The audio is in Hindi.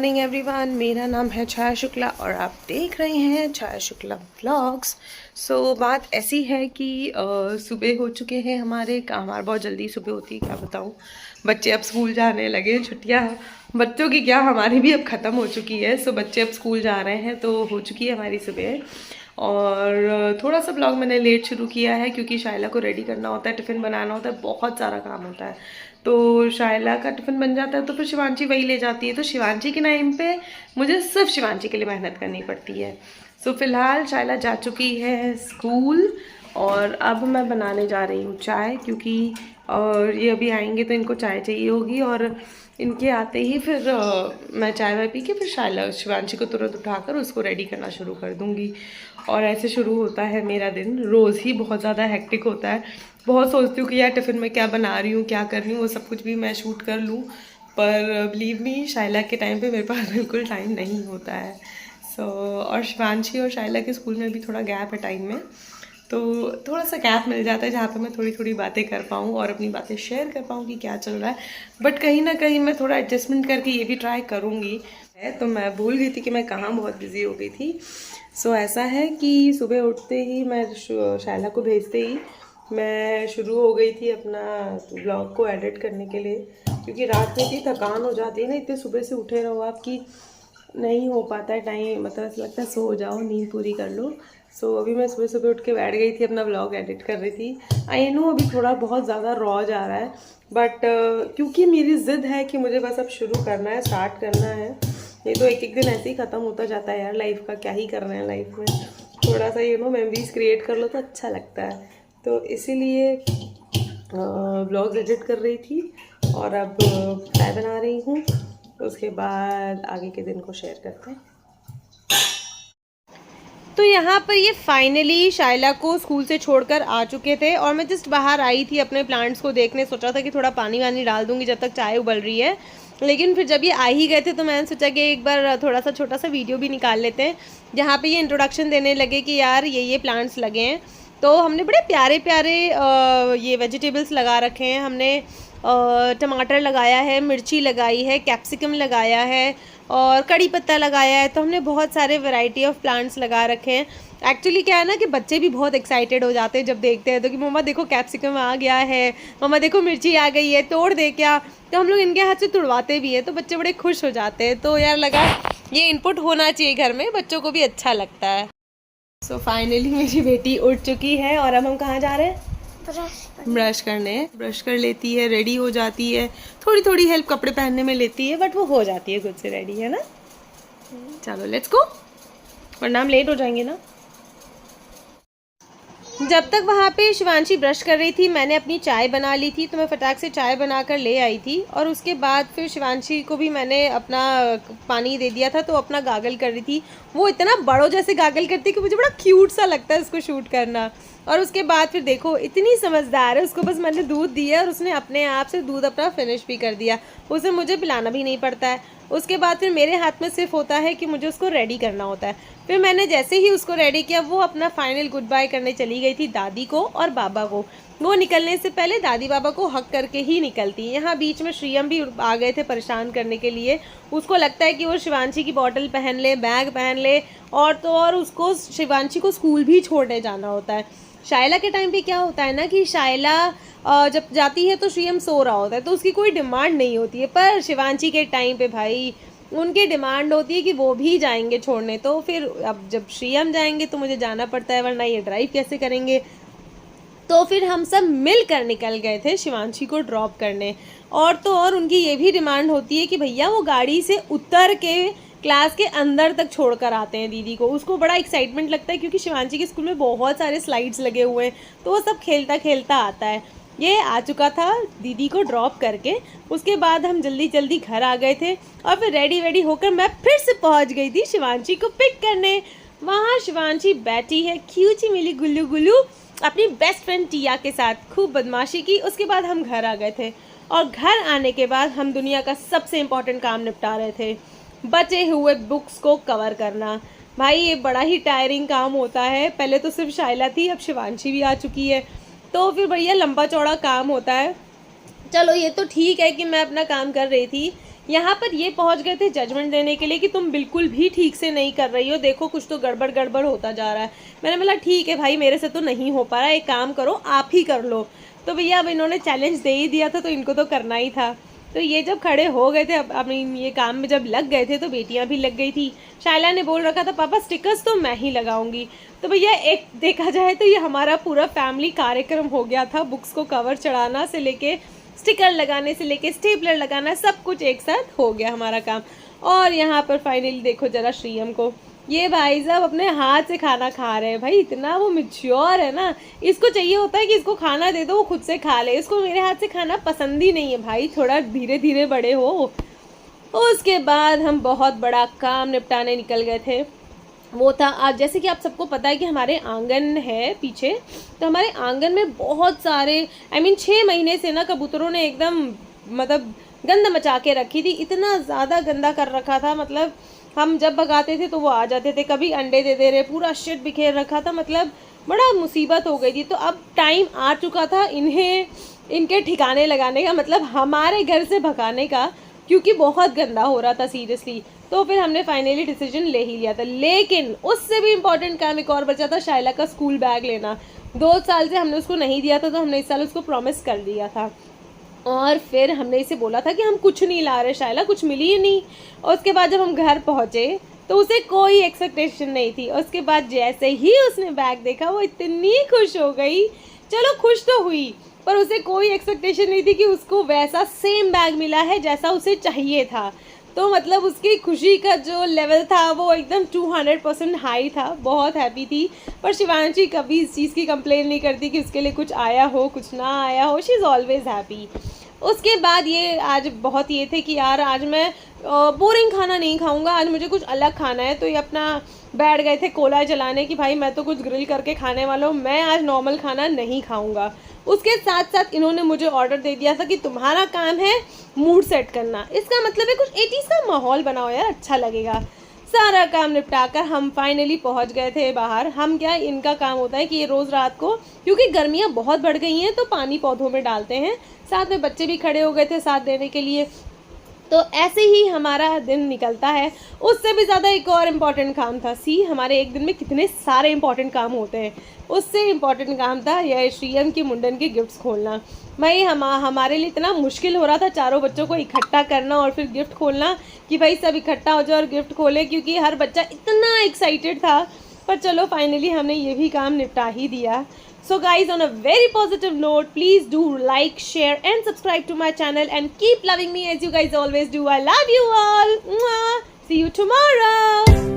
मॉर्निंग एवरीवन, मेरा नाम है छाया शुक्ला और आप देख रहे हैं छाया शुक्ला व्लॉग्स। बात ऐसी है कि सुबह हो चुके हैं, हमारे बहुत जल्दी सुबह होती है, क्या बताऊँ। बच्चे अब स्कूल जाने लगे, छुट्टियाँ बच्चों की क्या हमारी भी अब ख़त्म हो चुकी है। बच्चे अब स्कूल जा रहे हैं तो हो चुकी है हमारी सुबह। और थोड़ा सा ब्लॉग मैंने लेट शुरू किया है क्योंकि शाइला को रेडी करना होता है, टिफ़िन बनाना होता है, बहुत सारा काम होता है। तो शाइला का टिफ़िन बन जाता है तो फिर शिवांशी वही ले जाती है। तो शिवांशी के टाइम पे मुझे सिर्फ शिवांशी के लिए मेहनत करनी पड़ती है। फ़िलहाल शाइला जा चुकी है स्कूल और अब मैं बनाने जा रही हूँ चाय, क्योंकि और ये अभी आएंगे तो इनको चाय चाहिए होगी और इनके आते ही फिर मैं चाय वाय पी के फिर शाइला शिवांशी को तुरंत उठाकर उसको रेडी करना शुरू कर दूँगी। और ऐसे शुरू होता है मेरा दिन। रोज़ ही बहुत ज़्यादा हेक्टिक होता है। बहुत सोचती हूँ कि यार टिफ़िन में क्या बना रही हूँ, क्या कर रही हूँ, वो सब कुछ भी मैं शूट कर लूँ, पर बिलीव मी शाइला के टाइम पे मेरे पास बिल्कुल टाइम नहीं होता है। और शिवांशी और शाइला के स्कूल में भी थोड़ा गैप है टाइम में, तो थोड़ा सा गैप मिल जाता है जहाँ पे मैं थोड़ी थोड़ी बातें कर पाऊँ और अपनी बातें शेयर कर पाऊँ कि क्या चल रहा है। बट कहीं ना कहीं मैं थोड़ा एडजस्टमेंट करके ये भी ट्राई करूँगी। तो मैं भूल गई थी कि मैं कहाँ बहुत बिजी हो गई थी। ऐसा है कि सुबह उठते ही मैं शाइला को भेजते ही मैं शुरू हो गई थी अपना ब्लॉग को एडिट करने के लिए, क्योंकि रात में इतनी थकान हो जाती है ना, इतने सुबह से उठे रहो आप कि नहीं हो पाता है टाइम, मतलब ऐसा लगता है सो जाओ, नींद पूरी कर लो। अभी मैं सुबह सुबह उठ के बैठ गई थी, अपना ब्लॉग एडिट कर रही थी। आई नो अभी थोड़ा बहुत ज़्यादा रॉ जा रहा है, बट क्योंकि मेरी ज़िद है कि मुझे बस अब शुरू करना है, स्टार्ट करना है। नहीं तो एक एक दिन ऐसे ही ख़त्म होता जाता है यार, लाइफ का क्या ही कर रहे हैं लाइफ में। थोड़ा सा मेमोरीज क्रिएट कर लो तो अच्छा लगता है। तो इसीलिए ब्लॉग्स एडिट कर रही थी और अब चाय बना रही हूँ। उसके बाद आगे के दिन को शेयर करते हैं। तो यहाँ पर ये फाइनली शाइला को स्कूल से छोड़कर आ चुके थे और मैं जस्ट बाहर आई थी अपने प्लांट्स को देखने। सोचा था कि थोड़ा पानी वानी डाल दूंगी जब तक चाय उबल रही है, लेकिन फिर जब ये आ ही गए थे तो मैंने सोचा कि एक बार थोड़ा सा छोटा सा वीडियो भी निकाल लेते हैं जहाँ पे ये इंट्रोडक्शन देने लगे कि यार ये प्लांट्स लगे हैं। तो हमने बड़े प्यारे प्यारे ये वेजिटेबल्स लगा रखे हैं। हमने टमाटर लगाया है, मिर्ची लगाई है, कैप्सिकम लगाया है और कड़ी पत्ता लगाया है। तो हमने बहुत सारे वैरायटी ऑफ प्लांट्स लगा रखे हैं। एक्चुअली क्या है ना कि बच्चे भी बहुत एक्साइटेड हो जाते हैं जब देखते हैं तो कि मम्मा देखो कैप्सिकम आ गया है, मम्मा देखो मिर्ची आ गई है, तोड़ दे क्या। तो हम लोग इनके हाथ से तुड़वाते भी हैं तो बच्चे बड़े खुश हो जाते हैं। तो यार लगा ये इनपुट होना चाहिए घर में, बच्चों को भी अच्छा लगता है। फाइनली मेरी बेटी उठ चुकी है और अब हम कहाँ जा रहे हैं? ब्रश करने। ब्रश कर लेती है, रेडी हो जाती है, थोड़ी थोड़ी हेल्प कपड़े पहनने में लेती है, बट वो हो जाती है खुद से रेडी, है ना। चलो लेट्स गो, वरना हम लेट हो जाएंगे ना। जब तक वहाँ पे शिवांशी ब्रश कर रही थी मैंने अपनी चाय बना ली थी। तो मैं फटाक से चाय बनाकर ले आई थी और उसके बाद फिर शिवांशी को भी मैंने अपना पानी दे दिया था। तो अपना गागल कर रही थी, वो इतना बड़ों जैसे गागल करती है कि मुझे बड़ा क्यूट सा लगता है उसको शूट करना। और उसके बाद फिर देखो इतनी समझदार है, उसको बस मैंने दूध दिया और उसने अपने आप से दूध अपना फिनिश भी कर दिया, उसे मुझे पिलाना भी नहीं पड़ता है। उसके बाद फिर मेरे हाथ में सिर्फ होता है कि मुझे उसको रेडी करना होता है। फिर मैंने जैसे ही उसको रेडी किया वो अपना फाइनल गुड बाय करने चली गई थी दादी को और बाबा को। वो निकलने से पहले दादी बाबा को हक करके ही निकलती। यहाँ बीच में श्रीयम भी आ गए थे परेशान करने के लिए। उसको लगता है कि वो शिवांशी की बॉटल पहन ले, बैग पहन ले, और तो और उसको शिवांशी को स्कूल भी छोड़ने जाना होता है। शाइला के टाइम पे क्या होता है ना कि शाइला जब जाती है तो श्रीयम सो रहा होता है तो उसकी कोई डिमांड नहीं होती है, पर शिवांशी के टाइम पे भाई उनकी डिमांड होती है कि वो भी जाएंगे छोड़ने। तो फिर अब जब श्रीयम जाएंगे तो मुझे जाना पड़ता है, वरना ये ड्राइव कैसे करेंगे। तो फिर हम सब मिलकर निकल गए थे शिवांशी को ड्रॉप करने। और तो और उनकी ये भी डिमांड होती है कि भैया वो गाड़ी से उतर के क्लास के अंदर तक छोड़कर आते हैं दीदी को। उसको बड़ा एक्साइटमेंट लगता है क्योंकि शिवांशी के स्कूल में बहुत सारे स्लाइड्स लगे हुए हैं, तो वो सब खेलता खेलता आता है। ये आ चुका था दीदी को ड्रॉप करके। उसके बाद हम जल्दी जल्दी घर आ गए थे और फिर रेडी होकर मैं फिर से पहुंच गई थी शिवांशी को पिक करने। वहाँ शिवांशी बैठी है क्यूटी मिली गुल्लू गुल्लू अपनी बेस्ट फ्रेंड टिया के साथ, खूब बदमाशी की। उसके बाद हम घर आ गए थे और घर आने के बाद हम दुनिया का सबसे इम्पोर्टेंट काम निपटा रहे थे, बचे हुए बुक्स को कवर करना। भाई ये बड़ा ही टायरिंग काम होता है। पहले तो सिर्फ शाइला थी, अब शिवांशी भी आ चुकी है, तो फिर भैया लंबा चौड़ा काम होता है। चलो ये तो ठीक है कि मैं अपना काम कर रही थी, यहाँ पर ये पहुँच गए थे जजमेंट देने के लिए कि तुम बिल्कुल भी ठीक से नहीं कर रही हो, देखो कुछ तो गड़बड़ गड़बड़ होता जा रहा है। मैंने बोला ठीक है भाई, मेरे से तो नहीं हो पा रहा, एक काम करो आप ही कर लो। तो भैया अब इन्होंने चैलेंज दे ही दिया था तो इनको तो करना ही था। तो ये जब खड़े हो गए थे, अब ये काम में जब लग गए थे तो बेटियां भी लग गई थी। शायला ने बोल रखा था पापा स्टिकर्स तो मैं ही लगाऊंगी। तो भैया एक देखा जाए तो ये हमारा पूरा फैमिली कार्यक्रम हो गया था, बुक्स को कवर चढ़ाना से लेके स्टिकर लगाने से लेके स्टेपलर लगाना, सब कुछ एक साथ हो गया हमारा काम। और यहाँ पर फाइनली देखो जरा श्रीयम को, ये भाई साहब अपने हाथ से खाना खा रहे हैं। भाई इतना वो मैच्योर है ना, इसको चाहिए होता है कि इसको खाना दे दो वो खुद से खा ले, इसको मेरे हाथ से खाना पसंद ही नहीं है। भाई थोड़ा धीरे धीरे बड़े हो। उसके बाद हम बहुत बड़ा काम निपटाने निकल गए थे। वो था आज, जैसे कि आप सबको पता है कि हमारे आंगन है पीछे, तो हमारे आंगन में बहुत सारे 6 महीने से ना कबूतरों ने एकदम मतलब गंद मचा के रखी थी। इतना ज़्यादा गंदा कर रखा था, मतलब हम जब भगाते थे तो वो आ जाते थे, कभी अंडे दे दे रहे, पूरा शिट बिखेर रखा था, मतलब बड़ा मुसीबत हो गई थी। तो अब टाइम आ चुका था इन्हें इनके ठिकाने लगाने का, मतलब हमारे घर से भगाने का, क्योंकि बहुत गंदा हो रहा था सीरियसली। तो फिर हमने फाइनली डिसीजन ले ही लिया था। लेकिन उससे भी इम्पोर्टेंट काम एक और बचा था, शायला का स्कूल बैग लेना। 2 साल से हमने उसको नहीं दिया था, तो हमने इस साल उसको प्रॉमिस कर दिया था। और फिर हमने इसे बोला था कि हम कुछ नहीं ला रहे शायला, कुछ मिली ही नहीं। और उसके बाद जब हम घर पहुँचे तो उसे कोई एक्सपेक्टेशन नहीं थी। और उसके बाद जैसे ही उसने बैग देखा वो इतनी खुश हो गई। चलो खुश तो हुई, पर उसे कोई एक्सपेक्टेशन नहीं थी कि उसको वैसा सेम बैग मिला है जैसा उसे चाहिए था। तो मतलब उसकी खुशी का जो लेवल था वो एकदम 200% हाई था, बहुत हैप्पी थी। पर शिवांशी कभी इस चीज़ की कंप्लेन नहीं करती कि उसके लिए कुछ आया हो कुछ ना आया हो, शी इज़ ऑलवेज हैप्पी। उसके बाद ये आज बहुत ये थे कि यार आज मैं बोरिंग खाना नहीं खाऊंगा, आज मुझे कुछ अलग खाना है। तो ये अपना बैठ गए थे कोला जलाने कि भाई मैं तो कुछ ग्रिल करके खाने वाला हूँ, मैं आज नॉर्मल खाना नहीं खाऊंगा। उसके साथ साथ इन्होंने मुझे ऑर्डर दे दिया था कि तुम्हारा काम है मूड सेट करना। इसका मतलब है कुछ 80s का माहौल बनाओ यार, अच्छा लगेगा। सारा काम निपटा कर हम फाइनली पहुंच गए थे बाहर। हम क्या, इनका काम होता है कि ये रोज़ रात को, क्योंकि गर्मियाँ बहुत बढ़ गई हैं, तो पानी पौधों में डालते हैं। साथ में बच्चे भी खड़े हो गए थे साथ देने के लिए। तो ऐसे ही हमारा दिन निकलता है। उससे भी ज़्यादा एक और इम्पॉर्टेंट काम था। हमारे एक दिन में कितने सारे इम्पॉर्टेंट काम होते हैं, उससे इम्पॉर्टेंट काम था यह श्रीयम की मुंडन के गिफ्ट्स खोलना। भाई हमारे लिए इतना मुश्किल हो रहा था चारों बच्चों को इकट्ठा करना और फिर गिफ्ट खोलना, कि भाई सब इकट्ठा हो जाए और गिफ्ट खोले, क्योंकि हर बच्चा इतना एक्साइटेड था। पर चलो फाइनली हमने ये भी काम निपटा ही दिया। So guys, on a very positive note, please do like, share and subscribe to my channel and keep loving me as you guys always do. I love you all. Mwah. See you tomorrow.